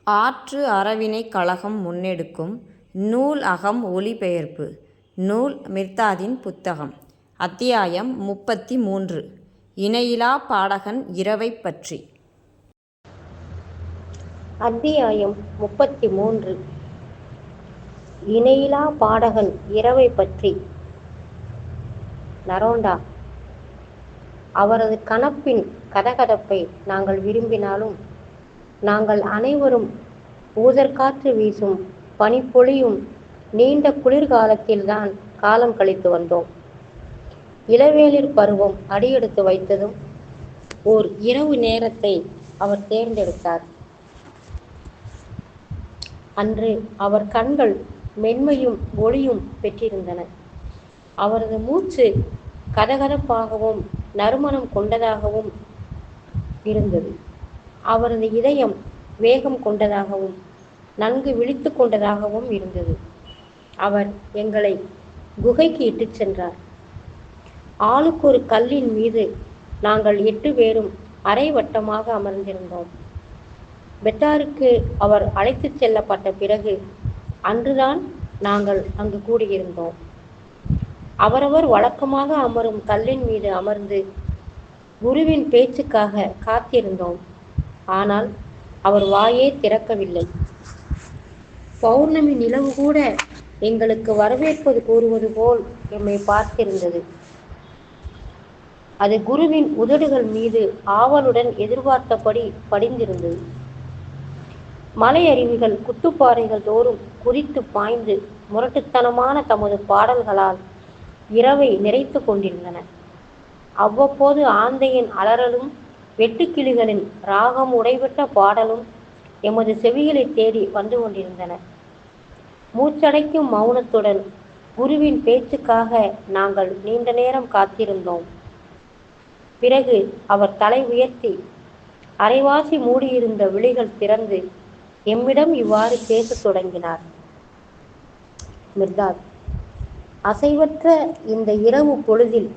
ஆற்று அறவினைக் கழகம் முன்னெடுக்கும் நூல் அகம் ஒலிபெயர்ப்பு நூல் மிர்தாதின் புத்தகம். அத்தியாயம் 33. இணையிலாப் பாடகன் இரவைப் பற்றி. அத்தியாயம் 33. இணையிலாப் பாடகன் இரவைப் பற்றி. நரோண்டா. அவரது கனப்பின் கதகதப்பை நாங்கள் விரும்பினாலும், நாங்கள் அனைவரும் ஊதற்காற்று வீசும் பனிப்பொழியும் நீண்ட குளிர்காலத்தில்தான் காலம் கழித்து வந்தோம். இளவேளிர் பருவம் அடியெடுத்து வைத்ததும் ஓர் இரவு நேரத்தை அவர் தேர்ந்தெடுத்தார். அன்று அவர் கண்கள் மென்மையும் ஒளியும் பெற்றிருந்தன. அவரது மூச்சு கதகதப்பாகவும் நறுமணம் கொண்டதாகவும் இருந்தது. அவரது இதயம் வேகம் கொண்டதாகவும் நன்கு விழித்து கொண்டதாகவும் இருந்தது. அவர் எங்களை குகைக்கு இட்டுச் சென்றார். ஆளுக்கு ஒரு கல்லின் மீது நாங்கள் 8 பேரும் அரை வட்டமாக அமர்ந்திருந்தோம். பெட்டாருக்கு அவர் அழைத்துச் செல்லப்பட்ட பிறகு அன்றுதான் நாங்கள் அங்கு கூடியிருந்தோம். அவரவர் வழக்கமாக அமரும் கல்லின் மீது அமர்ந்து குருவின் பேச்சுக்காக காத்திருந்தோம். ஆனால் அவர் வாயே திறக்கவில்லை. பௌர்ணமி நிலவு கூட எங்களுக்கு வரவேற்பது கூறுவது போல் எம்மை பார்த்திருந்தது. அது குருவின் உதடுகள் மீது ஆவலுடன் எதிர்பார்த்தபடி படிந்திருந்தது. மலை அருவிகள் குத்துப்பாறைகள் தோறும் குதித்து பாய்ந்து முரட்டுத்தனமான தமது பாடல்களால் இரவை நிறைத்து கொண்டிருந்தன. அவ்வப்போது ஆந்தையின் அலறலும் வெட்டுக்கிளிகளின் ராகம் உடைபெற்ற பாடலும் எமது செவிகளை தேடி வந்து கொண்டிருந்தன. மூச்சடைக்கும் மௌனத்துடன் குருவின் பேச்சுக்காக நாங்கள் நீண்ட நேரம் காத்திருந்தோம். பிறகு அவர் தலை உயர்த்தி அரைவாசி மூடியிருந்த விழிகள் திறந்து எம்மிடம் இவ்வாறு பேசத் தொடங்கினார். மிர்தாத், அசைவற்ற இந்த இரவு பொழுதில்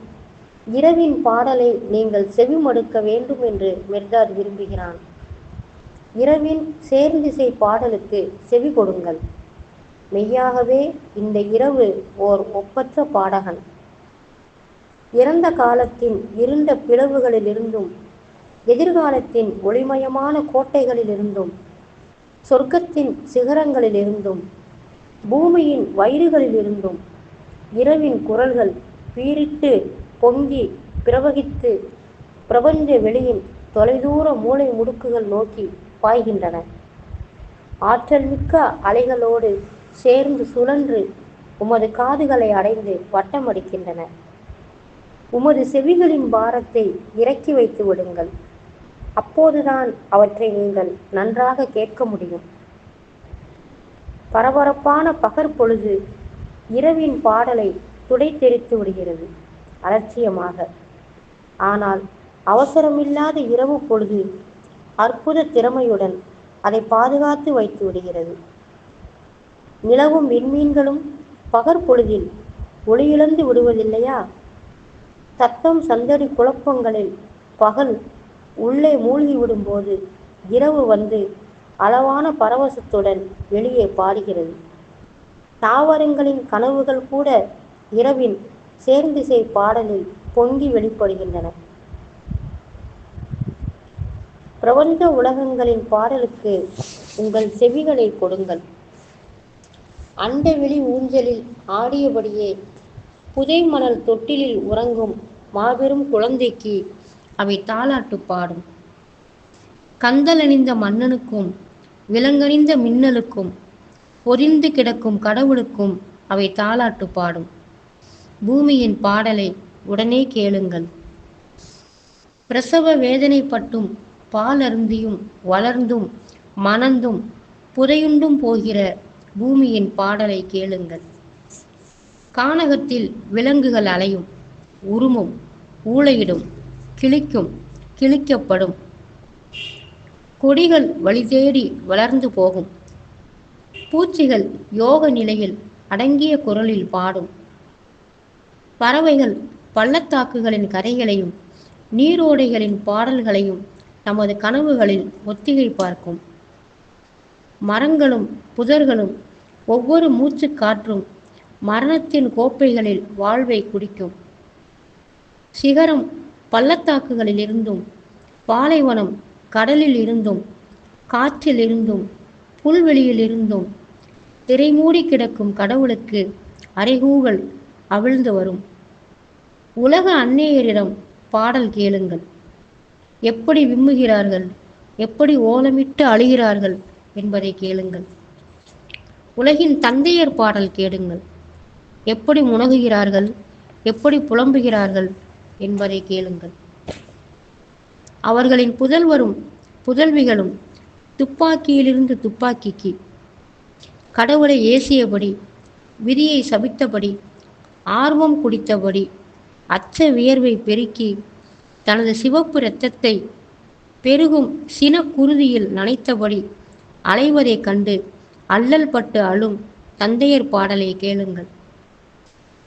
இரவின் பாடலை நீங்கள் செவிமடுக்க வேண்டும் என்று மிர்தாத் விரும்புகிறான். இரவின் சேர்ந்திசை பாடலுக்கு செவி கொடுங்கள். மெய்யாகவே இந்த இரவு ஓர் ஒப்பற்ற பாடகன். இறந்த காலத்தின் இருண்ட பிளவுகளிலிருந்தும் எதிர்காலத்தின் ஒளிமயமான கோட்டைகளிலிருந்தும் சொர்க்கத்தின் சிகரங்களிலிருந்தும் பூமியின் வயிறுகளிலிருந்தும் இரவின் குரல்கள் பீரிட்டு பொங்கி பிரவகித்து பிரபஞ்ச வெளியின் தொலைதூர மூளை முடுக்குகள் நோக்கி பாய்கின்றன. ஆற்றல் மிக்க அலைகளோடு சேர்ந்து சுழன்று உமது காதுகளை அடைந்து வட்டமடிக்கின்றன. உமது செவிகளின் பாரத்தை இறக்கி வைத்து விடுங்கள். அப்போதுதான் அவற்றை நீங்கள் நன்றாக கேட்க முடியும். பரபரப்பான பகற்பொழுது இரவின் பாடலை துடைத்தெரித்து விடுகிறது அலட்சியமாக. ஆனால் அவசரமில்லாத இரவு பொழுது அற்புத திறமையுடன் அதை பாதுகாத்து வைத்து விடுகிறது. நிலவும் விண்மீன்களும் பகற்பொழுதில் ஒளியிழந்து விடுவதில்லையா? சத்தம் சந்தடி குழப்பங்களில் பகல் உள்ளே மூழ்கி விடும்போது இரவு வந்து அளவான பரவசத்துடன் வெளியே பாடுகிறது. தாவரங்களின் கனவுகள் கூட இரவின் சேர்ந்திசை பாடலில் பொங்கி வெளிப்படுகின்றன. பிரபஞ்ச உலகங்களின் பாடலுக்கு உங்கள் செவிகளை கொடுங்கள். அண்டவெளி ஊஞ்சலில் ஆடியபடியே புதை மணல் தொட்டிலில் உறங்கும் மாபெரும் குழந்தைக்கு அவை தாலாட்டு பாடும். கந்தலணிந்த மன்னனுக்கும் விலங்கணிந்த மின்னலுக்கும் பொதிந்து கிடக்கும் கடவுளுக்கும் அவை தாலாட்டு பாடும். பூமியின் பாடலை உடனே கேளுங்கள். பிரசவ வேதனைப்பட்டும் பால் அருந்தியும் வளர்ந்தும் மணந்தும் புதையுண்டும் போகிற பூமியின் பாடலை கேளுங்கள். கானகத்தில் விலங்குகள் அலையும், உருமும், ஊளையிடும், கிழிக்கும், கிழிக்கப்படும். கொடிகள் வழி தேடி வளர்ந்து போகும். பூச்சிகள் யோக நிலையில் அடங்கிய குரலில் பாடும். பறவைகள் பள்ளத்தாக்குகளின் கரைகளையும் நீரோடைகளின் பாடல்களையும் நமது கனவுகளில் ஒத்திகை பார்க்கும். மரங்களும் புதர்களும் ஒவ்வொரு மூச்சு காற்றும் மரணத்தின் கோப்பைகளில் வாழ்வை குடிக்கும். சிகரம் பள்ளத்தாக்குகளில் இருந்தும், பாலைவனம் கடலில் இருந்தும், காற்றில் இருந்தும், புல்வெளியில் இருந்தும் திரைமூடி கிடக்கும் கடவுளுக்கு அறைகூவல் அவிழ்ந்து வரும். உலக அந்நேயரிடம் பாடல் கேளுங்கள். எப்படி விம்முகிறார்கள், எப்படி ஓலமிட்டு அழுகிறார்கள் என்பதை கேளுங்கள். உலகின் தந்தையர் பாடல் கேளுங்கள். எப்படி முனகுகிறார்கள், எப்படி புலம்புகிறார்கள் என்பதை கேளுங்கள். அவர்களின் புதல்வரும் புதல்விகளும் துப்பாக்கியிலிருந்து துப்பாக்கிக்கு, கடவுளை ஏசியபடி, விதியை சபித்தபடி, ஆர்வம் குடித்தபடி, அச்ச வியர்வை பெருக்கி தனது சிவப்பு இரத்தத்தை பெருகும் சினக்குருதியில் நனைத்தபடி அலைவதைக் கண்டு அல்லல் பட்டு அழும் தந்தையர் பாடலை கேளுங்கள்.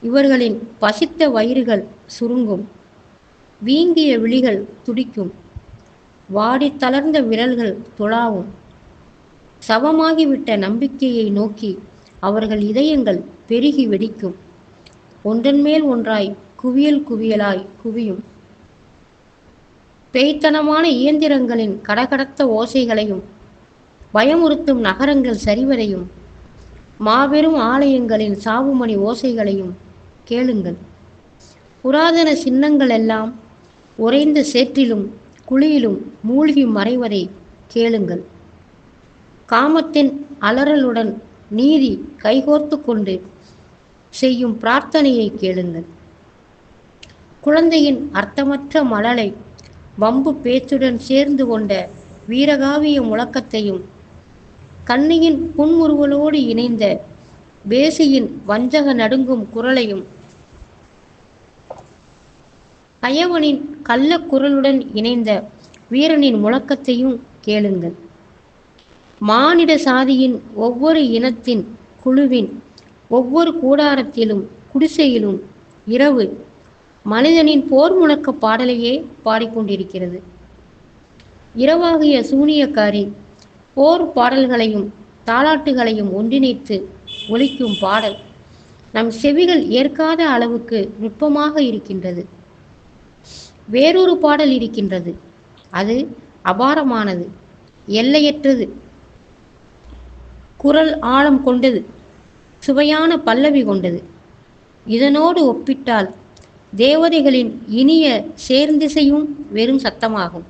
இவர்களின் பசித்த வயிறுகள் சுருங்கும், வீங்கிய விழிகள் துடிக்கும், வாடி தளர்ந்த விரல்கள் துளாவும். சவமாகிவிட்ட நம்பிக்கையை நோக்கி அவர்கள் இதயங்கள் பெருகி வெடிக்கும். ஒன்றன் மேல் ஒன்றாய் குவியல் குவியலாய் குவியும். பேய்த்தனமான இயந்திரங்களின் கடகடத்த ஓசைகளையும், பயமுறுத்தும் நகரங்கள் சரிவதையும், மாபெரும் ஆலயங்களின் சாவுமணி ஓசைகளையும் கேளுங்கள். புராதன சின்னங்கள் எல்லாம் உறைந்த சேற்றிலும் குழியிலும் மூழ்கி மறைவதை கேளுங்கள். காமத்தின் அலறலுடன் நீதி கைகோர்த்து கொண்டு செய்யும் பிரார்த்தனையை கேளுங்கள். குழந்தையின் அர்த்தமற்ற மழலை வம்பு பேச்சுடன் சேர்ந்து கொண்ட வீரகாவிய முழக்கத்தையும், கண்ணியின் புன்முறுவலோடு இணைந்த பேசியின் வஞ்சக நடுங்கும் குரலையும், கயவனின் கள்ளக்குரலுடன் இணைந்த வீரனின் முழக்கத்தையும் கேளுங்கள். மானிட சாதியின் ஒவ்வொரு இனத்தின் குழுவின் ஒவ்வொரு கூடாரத்திலும் குடிசையிலும் இரவு மனிதனின் போர் முழக்க பாடலையே பாடிக்கொண்டிருக்கிறது. இரவாகிய சூனியக்காரி போர் பாடல்களையும் தாலாட்டுகளையும் ஒன்றிணைத்து ஒலிக்கும் பாடல் நம் செவிகள் ஏற்காத அளவுக்கு நுட்பமாக இருக்கின்றது. வேறொரு பாடல் இருக்கின்றது. அது அபாரமானது, எல்லையற்றது, குரல் ஆழம் கொண்டது, சுவையான பல்லவி கொண்டது. இதனோடு ஒப்பிட்டால் தேவதைகளின் இனிய சேர்ந்திசையும் வெறும் சத்தமாகும்,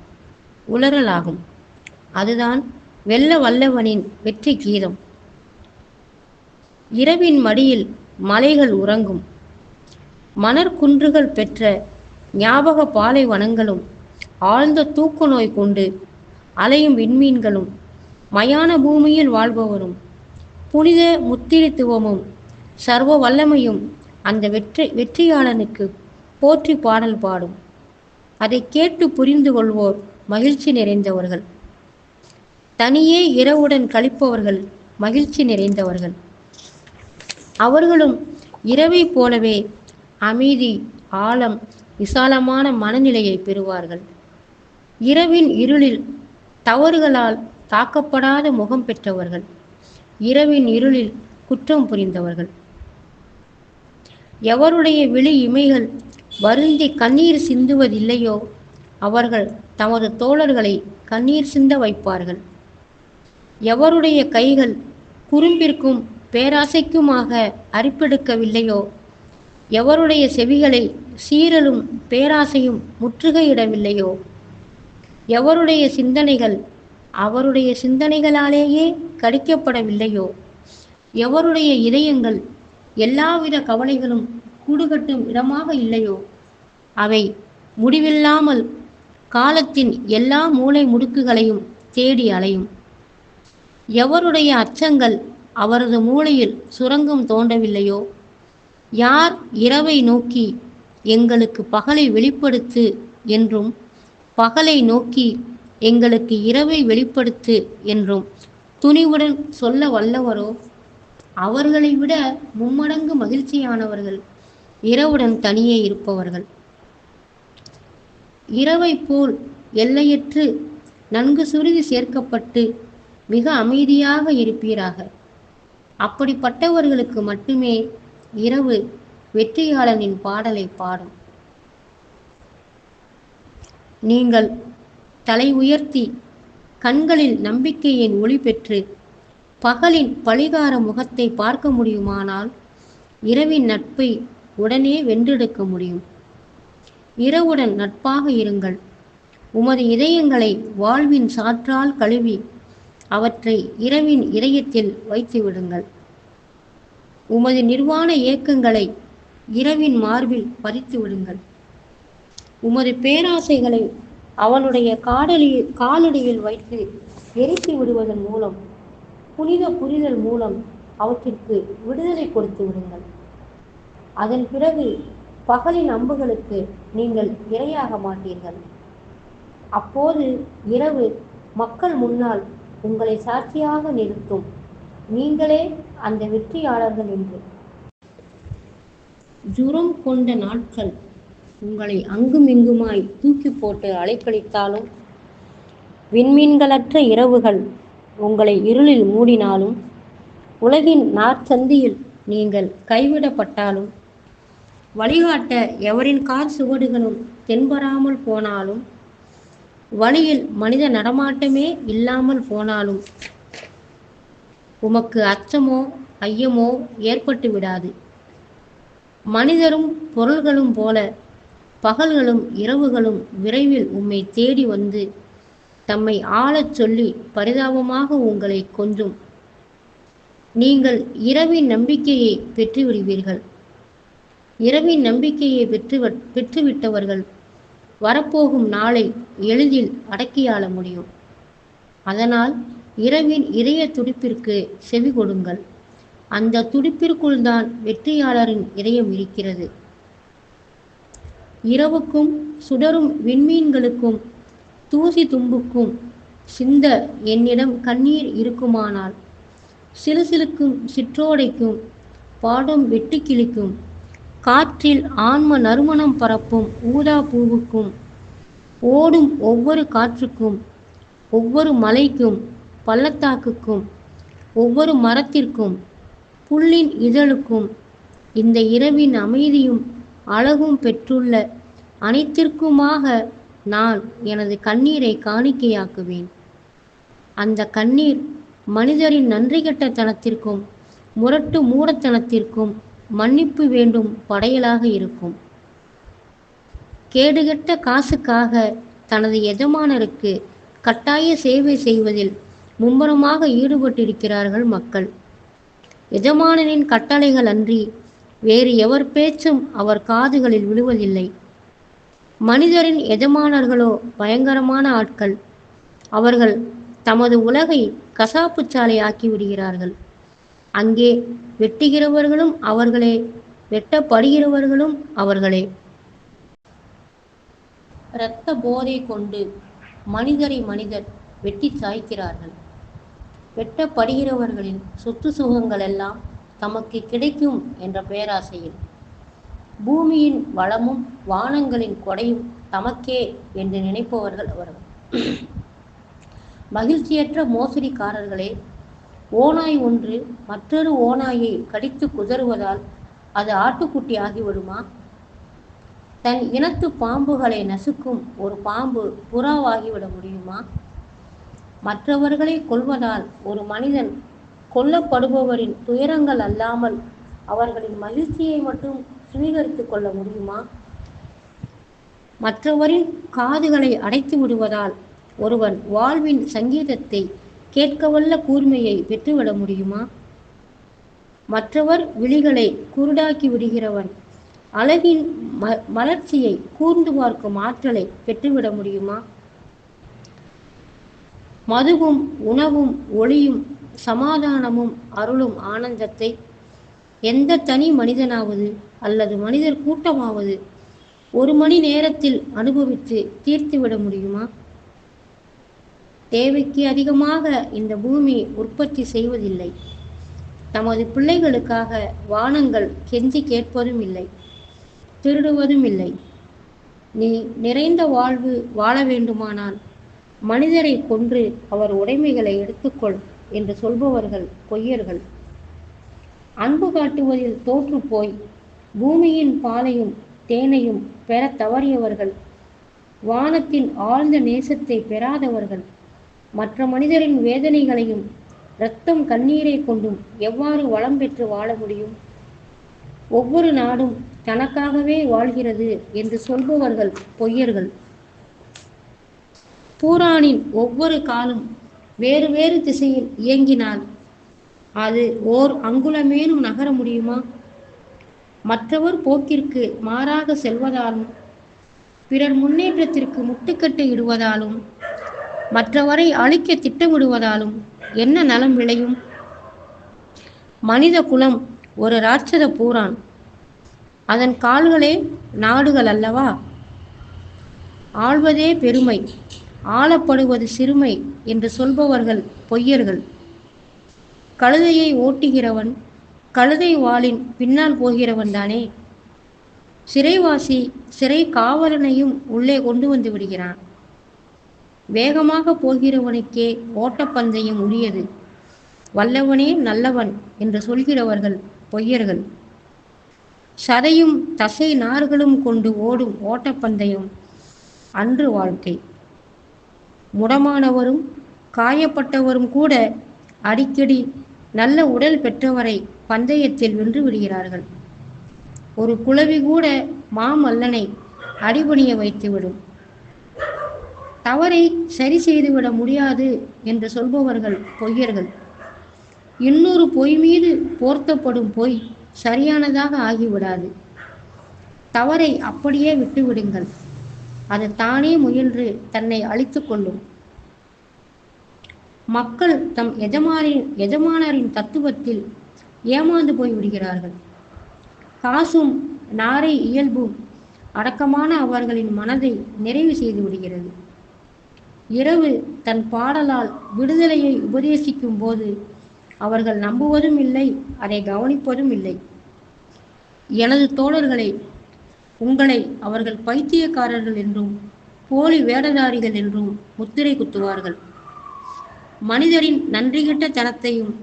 உளறலாகும். அதுதான் வெல்ல வல்லவனின் வெற்றி கீதம். இரவின் மடியில் மலைகள் உறங்கும், மணற்குன்றுகள் பெற்ற ஞாபக பாலைவனங்களும், ஆழ்ந்த தூக்க நோய் கொண்டு அலையும் விண்மீன்களும், மயான பூமியில் வாழ்பவரும் புனித முத்திரித்துவமும் சர்வ வல்லமையும் அந்த வெற்றியாளனுக்கு போற்றி பாடல் பாடும். அதை கேட்டு புரிந்து கொள்வோர் மகிழ்ச்சி நிறைந்தவர்கள். தனியே இரவுடன் கழிப்பவர்கள் மகிழ்ச்சி நிறைந்தவர்கள். அவர்களும் இரவை போலவே அமைதி, ஆழம், விசாலமான மனநிலையை பெறுவார்கள். இரவின் இருளில் தவறுகளால் தாக்கப்படாத முகம் பெற்றவர்கள், இரவின் இருளில் குற்றம் புரிந்தவர்கள். எவருடைய விழி இமைகள் வருந்தி கண்ணீர் சிந்துவதில்லையோ அவர்கள் தமது தோழர்களை கண்ணீர் சிந்த வைப்பார்கள். எவருடைய கைகள் குறும்பிற்கும் பேராசைக்குமாக அரிப்பெடுக்கவில்லையோ, எவருடைய செவிகளை சீரலும் பேராசையும் முற்றுகையிடவில்லையோ, எவருடைய சிந்தனைகள் அவருடைய சிந்தனைகளாலேயே கடிக்கப்படவில்லையோ, எவருடைய இதயங்கள் எல்லாவித கவலைகளும் கூடுகட்டும் இடமாக இல்லையோ, அவை முடிவில்லாமல் காலத்தின் எல்லா மூலை முடுக்குகளையும் தேடி அலையும். எவருடைய அச்சங்கள் அவரது மூளையில் சுரங்கம் தோண்டவில்லையோ, யார் இரவை நோக்கி எங்களுக்கு பகலை வெளிப்படுத்து என்றும், பகலை நோக்கி எங்களுக்கு இரவை வெளிப்படுத்து என்றும் துணிவுடன் சொல்ல வல்லவரோ, அவர்களை விட மும்மடங்கு மகிழ்ச்சியானவர்கள் இரவுடன் தனியே இருப்பவர்கள். இரவை போல் எல்லையற்று நன்கு சுருதி சேர்க்கப்பட்டு மிக அமைதியாக இருப்பீராக. அப்படிப்பட்டவர்களுக்கு மட்டுமே இரவு வெற்றியாளனின் பாடலை பாடும். நீங்கள் தலை உயர்த்தி கண்களில் நம்பிக்கையின் ஒளி பெற்று பகலின் பழிகார முகத்தை பார்க்க முடியுமானால் இரவின் நட்பை உடனே வென்றெடுக்க முடியும். இரவுடன் நட்பாக இருங்கள். உமது இதயங்களை வாழ்வின் சாற்றால் கழுவி அவற்றை இரவின் இதயத்தில் வைத்து விடுங்கள். உமது நிர்வாண ஏக்கங்களை இரவின் மார்பில் பறித்து விடுங்கள். உமது பேராசைகளை அவனுடைய காலடியில் வைத்து எரித்து விடுவதன் மூலம், புனித புரிதல் மூலம் அவற்றிற்கு விடுதலை கொடுத்து விடுங்கள். அதன் பிறகு பகலின் அம்புகளுக்கு நீங்கள் இரையாக மாட்டீர்கள். அப்போது இரவு மக்கள் முன்னால் உங்களை சாட்சியாக நிறுத்தும், நீங்களே அந்த வெற்றியாளர்கள் என்று. ஜுரம் கொண்ட நாட்கள் உங்களை அங்கும் இங்குமாய் தூக்கி போட்டு அலைக்கழித்தாலும், விண்மீன்களற்ற இரவுகள் உங்களை இருளில் மூடினாலும், உலகின் நாற்சந்தியில் நீங்கள் கைவிடப்பட்டாலும், வழிகாட்ட எவரின் கால் சுவடுகளும் தென்படாமல் போனாலும், வழியில் மனித நடமாட்டமே இல்லாமல் போனாலும், உமக்கு அச்சமோ ஐயமோ ஏற்பட்டு விடாது. மனிதரும் பொருள்களும் போல பகல்களும் இரவுகளும் விரைவில் உம்மை தேடி வந்து தம்மை ஆளச் சொல்லி பரிதாபமாக உங்களை கொஞ்சும். நீங்கள் இரவின் நம்பிக்கையை பெற்றுவிடுவீர்கள். இரவின் நம்பிக்கையை பெற்றுவிட்டவர்கள் வரப்போகும் நாளை எளிதில் அடக்கியாள முடியும். அதனால் இரவின் இதய துடிப்பிற்கு செவி கொடுங்கள். அந்த துடிப்பிற்குள் தான் வெற்றியாளரின் இதயம் இருக்கிறது. இரவுக்கும் சுடரும் விண்மீன்களுக்கும் தூசி தும்புக்கும் சிந்த என்னிடம் கண்ணீர் இருக்குமானால், சிலுசிலுக்கும் சிற்றோடைக்கும் பாடும் வெட்டுக்கிளிக்கும் காற்றில் ஆன்ம நறுமணம் பரப்பும் ஊதா பூவுக்கும் ஓடும் ஒவ்வொரு காற்றுக்கும் ஒவ்வொரு மலைக்கும் பள்ளத்தாக்குக்கும் ஒவ்வொரு மரத்திற்கும் புல்லின் இதழுக்கும் இந்த இரவின் அமைதியும் அழகும் பெற்றுள்ள அனைத்திற்குமாக நான் எனது கண்ணீரை காணிக்கையாக்குவேன். அந்த கண்ணீர் மனிதரின் நன்றிகெட்ட தனத்திற்கும் முரட்டு மூடத்தனத்திற்கும் மன்னிப்பு வேண்டும் படையலாக இருக்கும். கேடுகெட்ட காசுக்காக தனது எஜமானருக்கு கட்டாய சேவை செய்வதில் மும்முரமாக ஈடுபட்டிருக்கிறார்கள் மக்கள். எஜமானனின் கட்டளைகள் அன்றி வேறு எவர் பேச்சும் அவர் காதுகளில் விழுவதில்லை. மனிதரின் எஜமானர்களோ பயங்கரமான ஆட்கள். அவர்கள் தமது உலகை கசாப்புச்சாலை ஆக்கி விடுகிறார்கள். அங்கே வெட்டுகிறவர்களும் அவர்களே, வெட்டப்படுகிறவர்களும் அவர்களே. இரத்த போதை கொண்டு மனிதரை மனிதர் வெட்டி சாய்க்கிறார்கள். வெட்டப்படுகிறவர்களின் சொத்து சுகங்கள் எல்லாம் தமக்கு கிடைக்கும் என்ற பேராசையில், பூமியின் வளமும் வானங்களின் கொடையும் தமக்கே என்று நினைப்பவர்கள் அவர்கள். மகிழ்ச்சியற்ற மோசடிக்காரர்களே, ஓநாய் ஒன்று மற்றொரு ஓநாயை கடித்து குதறுவதால் அது ஆட்டுக்குட்டி ஆகிவிடுமா? தன் இனத்து பாம்புகளை நசுக்கும் ஒரு பாம்பு புறாவாகிவிட முடியுமா? மற்றவர்களை கொல்வதால் ஒரு மனிதன் கொல்லப்படுபவரின் துயரங்கள் அல்லாமல் அவர்களின் மகிழ்ச்சியை மட்டும் சுவீகரித்து கொள்ள முடியுமா? மற்றவரின் காதுகளை அடைத்து விடுவதால் ஒருவன் வாழ்வின் சங்கீதத்தை கேட்கவல்ல கூர்மையை பெற்றுவிட முடியுமா? மற்றவர் விழிகளை குருடாக்கி விடுகிறவன் அழகின் மலர்ச்சியை கூர்ந்து பார்க்கும் ஆற்றலை பெற்றுவிட முடியுமா? மதுவும் உணவும் ஒளியும் சமாதானமும் அருளும் ஆனந்தத்தை எந்த தனி மனிதனாவது அல்லது மனிதர் கூட்டமாவது ஒரு மணி நேரத்தில் அனுபவித்து தீர்த்துவிட முடியுமா? தேவைக்கு அதிகமாக இந்த பூமி உற்பத்தி செய்வதில்லை. தமது பிள்ளைகளுக்காக வானங்கள் கெஞ்சி கேட்பதும் இல்லை, திருடுவதும் இல்லை. நீ நிறைந்த வாழ்வு வாழ வேண்டுமானால் மனிதரை கொன்று அவர் உடைமைகளை எடுத்துக்கொள் என்று சொல்பவர்கள் பொய்யர்கள். அன்பு காட்டுவதில் தோற்று போய் பூமியின் பாலையும் தேனையும் பெற தவறியவர்கள், வானத்தின் ஆழ்ந்த நேசத்தை பெறாதவர்கள், மற்ற மனிதரின் வேதனைகளையும் இரத்தம் கண்ணீரை கொண்டும் எவ்வாறு வளம் பெற்று வாழ முடியும்? ஒவ்வொரு நாடும் தனக்காகவே வாழ்கிறது என்று சொல்பவர்கள் பொய்யர்கள். பூரானின் ஒவ்வொரு காலும் வேறு வேறு திசையில் இயங்கினால் அது ஓர் அங்குலமேனும் நகர முடியுமா? மற்றவர் போக்கிற்கு மாறாக செல்வதாலும், பிறர் முன்னேற்றத்திற்கு முட்டுக்கட்டை இடுவதாலும், மற்றவரை அழிக்க திட்டமிடுவதாலும் என்ன நலம் விளையும்? மனித குலம் ஒரு ராட்சத பூரான். அதன் கால்களே நாடுகள் அல்லவா? ஆள்வதே பெருமை, ஆளப்படுவது சிறுமை என்று சொல்பவர்கள் பொய்யர்கள். கழுதையை ஓட்டுகிறவன் கழுதை வாளின் பின்னால் போகிறவன் தானே. சிறைவாசி சிறை காவலனையும் உள்ளே கொண்டு வந்து விடுகிறான். வேகமாக போகிறவனுக்கே ஓட்டப்பந்தயம் உரியது, வல்லவனே நல்லவன் என்று சொல்கிறவர்கள் பொய்யர்கள். சதையும் தசை நார்களும் கொண்டு ஓடும் ஓட்டப்பந்தயம் அன்று வாழ்க்கை. முடமானவரும் காயப்பட்டவரும் கூட அடிக்கடி நல்ல உடல் பெற்றவரை பந்தயத்தில் வென்று விடுகிறார்கள். ஒரு குளவி கூட மாமல்லனை அடிபணிய வைத்துவிடும். தவறை சரி செய்துவிட முடியாது என்று சொல்பவர்கள் பொய்யர்கள். இன்னொரு பொய் மீது போர்த்தப்படும் பொய் சரியானதாக ஆகிவிடாது. தவறை அப்படியே விட்டுவிடுங்கள், அது தானே முயன்று தன்னை அழித்து கொள்ளும். மக்கள் தம் எஜமானரின் தத்துவத்தில் ஏமாந்து போய் விடுகிறார்கள். காசும் நாரை இயல்பும் அடக்கமான அவர்களின் மனதை நிறைவு செய்து விடுகிறது. இரவு தன் பாடலால் விடுதலையை உபதேசிக்கும் போது அவர்கள் நம்புவதும் இல்லை, அதை கவனிப்பதும் இல்லை. எனது தோழர்களே, உங்களை அவர்கள் பைத்தியக்காரர்கள் என்றும் போலி வேடதாரிகள் என்றும் முத்திரை குத்துவார்கள். மனிதரின் நன்றிகெட்ட தனத்தையும்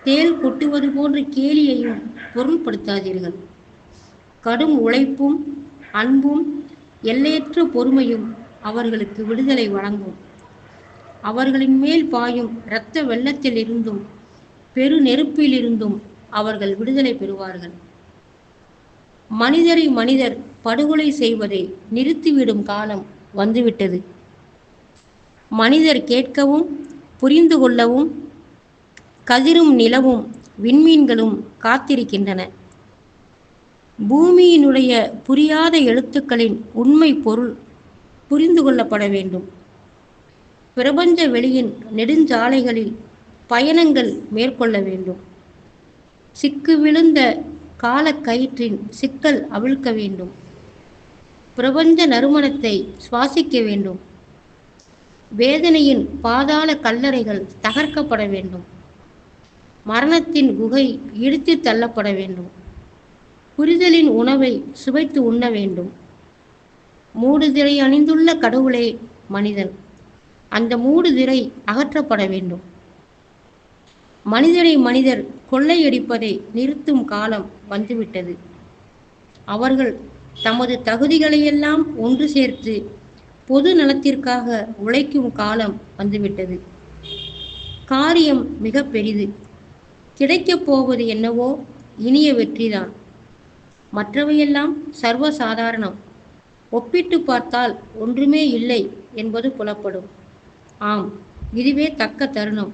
தேல் கொட்டுவது போன்ற கேலியையும் பொருள்படுத்தாதீர்கள். கடும் உழைப்பும் அன்பும் எல்லையற்ற பொறுமையும் அவர்களுக்கு விடுதலை வழங்கும். அவர்களின் மேல் பாயும் இரத்த வெள்ளத்தில் இருந்தும் பெரு நெருப்பிலிருந்தும் அவர்கள் விடுதலை பெறுவார்கள். மனிதரை மனிதர் படுகொலை செய்வதை நிறுத்திவிடும் காலம் வந்துவிட்டது. மனிதர் கேட்கவும் புரிந்து கொள்ளவும் கதிரும் நிலவும் விண்மீன்களும் காத்திருக்கின்றன. பூமியினுடைய புரியாத எழுத்துக்களின் உண்மை பொருள் புரிந்து கொள்ளப்பட வேண்டும். பிரபஞ்ச வெளியின் நெடுஞ்சாலைகளில் பயணங்கள் மேற்கொள்ள வேண்டும். சிக்கு விழுந்த காலக்கயிற்றின் சிக்கல் அவிழ்க்க வேண்டும். பிரபஞ்ச நறுமணத்தை சுவாசிக்க வேண்டும். வேதனையின் பாதாள கல்லறைகள் தகர்க்கப்பட வேண்டும். மரணத்தின் குகை இடித்து தள்ளப்பட வேண்டும். புரிதலின் உணவை சுவைத்து உண்ண வேண்டும். மூடுதிரை அணிந்துள்ள கடவுளே மனிதன். அந்த மூடுதிரை அகற்றப்பட வேண்டும். மனிதரை மனிதர் கொள்ளையடிப்பதை நிறுத்தும் காலம் வந்துவிட்டது. அவர்கள் தமது தகுதிகளையெல்லாம் ஒன்று சேர்த்து பொது நலத்திற்காக உழைக்கும் காலம் வந்துவிட்டது. காரியம் மிக பெரிது. கிடைக்கப் போவது என்னவோ இனிய வெற்றிதான். மற்றவையெல்லாம் சர்வசாதாரணம். ஒப்பிட்டு பார்த்தால் ஒன்றுமே இல்லை என்பது புலப்படும். ஆம், இதுவே தக்க தருணம்.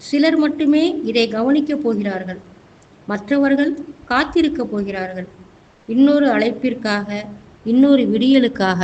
சிலர் மட்டுமே இதை கவனிக்கப் போகிறார்கள். மற்றவர்கள் காத்திருக்கப் போகிறார்கள். இன்னொரு அழைப்பிற்காக, இன்னொரு விடியலுக்காக.